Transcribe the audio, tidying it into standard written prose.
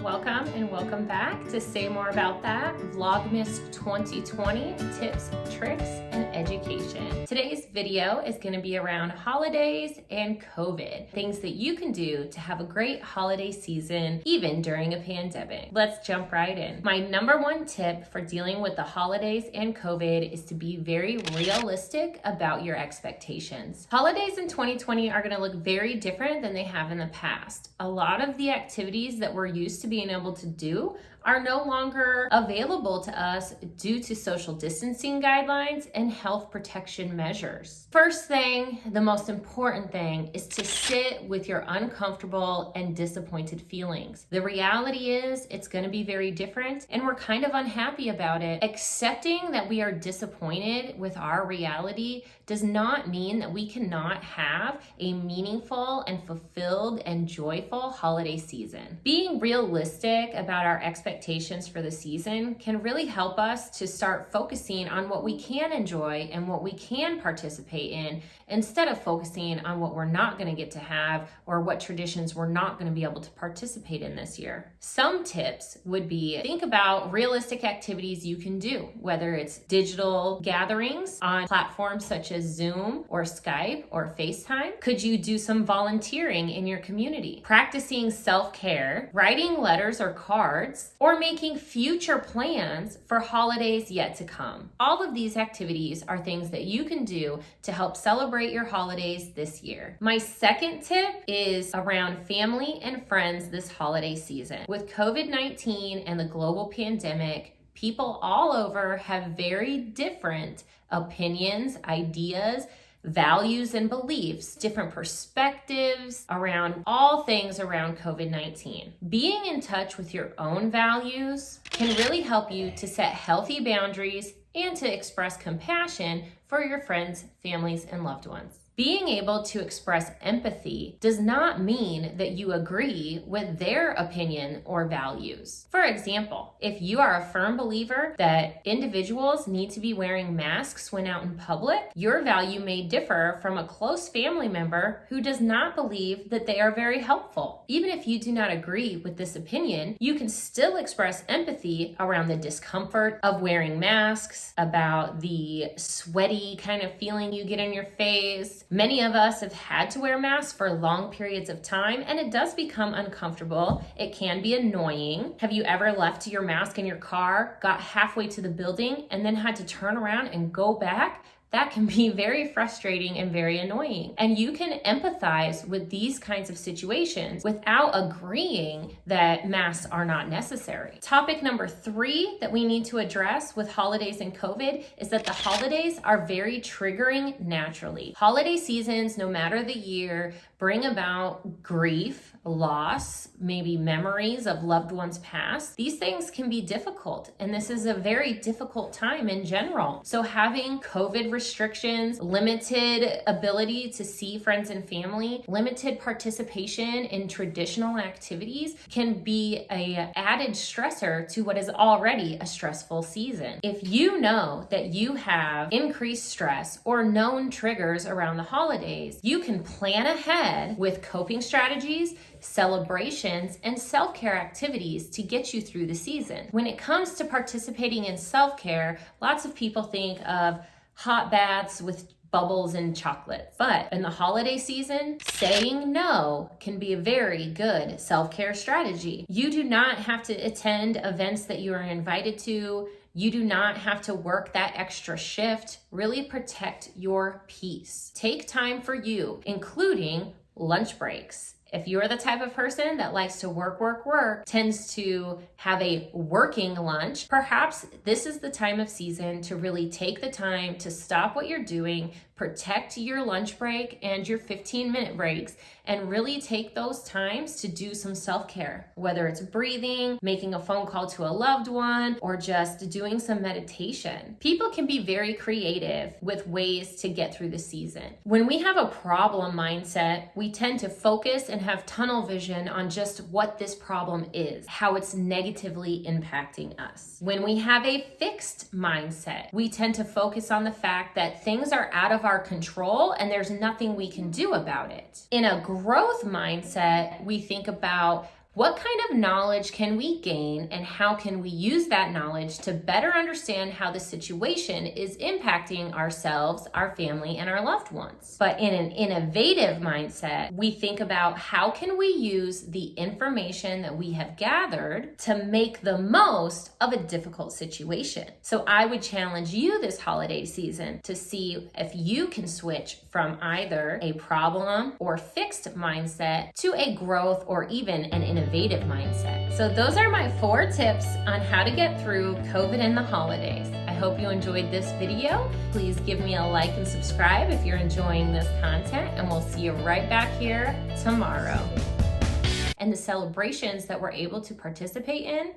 welcome and welcome back to Say More About That, Vlogmas 2020, tips, tricks, and education. Today's video is going to be around holidays and COVID, things that you can do to have a great holiday season, even during a pandemic. Let's jump right in. My number one tip for dealing with the holidays and COVID is to be very realistic about your expectations. Holidays in 2020 are going to look very different than they have in the past. A lot of the activities that we're used to being able to do are no longer available to us due to social distancing guidelines and health protection measures. First thing, the most important thing, is to sit with your uncomfortable and disappointed feelings. The reality is it's going to be very different and we're kind of unhappy about it. Accepting that we are disappointed with our reality does not mean that we cannot have a meaningful and fulfilled and joyful holiday season. Being realistic about our expectations for the season can really help us to start focusing on what we can enjoy and what we can participate in, instead of focusing on what we're not going to get to have or what traditions we're not going to be able to participate in this year. Some tips would be, think about realistic activities you can do, whether it's digital gatherings on platforms such as Zoom or Skype or FaceTime. Could you do some volunteering in your community? Practicing self-care, writing letters or cards, or making future plans for holidays yet to come. All of these activities are things that you can do to help celebrate your holidays this year. My second tip is around family and friends this holiday season. With COVID-19 and the global pandemic, people all over have very different opinions, ideas, values and beliefs, different perspectives around all things around COVID-19. Being in touch with your own values can really help you to set healthy boundaries and to express compassion for your friends, families, and loved ones. Being able to express empathy does not mean that you agree with their opinion or values. For example, if you are a firm believer that individuals need to be wearing masks when out in public, your value may differ from a close family member who does not believe that they are very helpful. Even if you do not agree with this opinion, you can still express empathy around the discomfort of wearing masks, about the sweaty kind of feeling you get in your face. Many of us have had to wear masks for long periods of time, and it does become uncomfortable. It can be annoying. Have you ever left your mask in your car, got halfway to the building, and then had to turn around and go back? That can be very frustrating and very annoying. And you can empathize with these kinds of situations without agreeing that masks are not necessary. Topic number 3 that we need to address with holidays and COVID is that the holidays are very triggering naturally. Holiday seasons, no matter the year, bring about grief, loss, maybe memories of loved ones past. These things can be difficult, and this is a very difficult time in general. So having COVID restrictions, limited ability to see friends and family, limited participation in traditional activities can be an added stressor to what is already a stressful season. If you know that you have increased stress or known triggers around the holidays, you can plan ahead with coping strategies, celebrations, and self-care activities to get you through the season. When it comes to participating in self-care, lots of people think of hot baths with bubbles and chocolate. But in the holiday season, saying no can be a very good self-care strategy. You do not have to attend events that you are invited to. You do not have to work that extra shift. Really protect your peace. Take time for you, including lunch breaks. If you're the type of person that likes to work, tends to have a working lunch, perhaps this is the time of season to really take the time to stop what you're doing, protect your lunch break and your 15-minute breaks, and really take those times to do some self-care, whether it's breathing, making a phone call to a loved one, or just doing some meditation. People can be very creative with ways to get through the season. When we have a problem mindset, we tend to focus and have tunnel vision on just what this problem is, how it's negatively impacting us. When we have a fixed mindset, we tend to focus on the fact that things are out of our control and there's nothing we can do about it. In a growth mindset, we think about What kind of knowledge can we gain, and how can we use that knowledge to better understand how the situation is impacting ourselves, our family, and our loved ones? But in an innovative mindset, we think about how can we use the information that we have gathered to make the most of a difficult situation. So I would challenge you this holiday season to see if you can switch from either a problem or fixed mindset to a growth or even an innovative mindset. So those are my 4 tips on how to get through COVID and the holidays. I hope you enjoyed this video. Please give me a like and subscribe if you're enjoying this content, and we'll see you right back here tomorrow. And the celebrations that we're able to participate in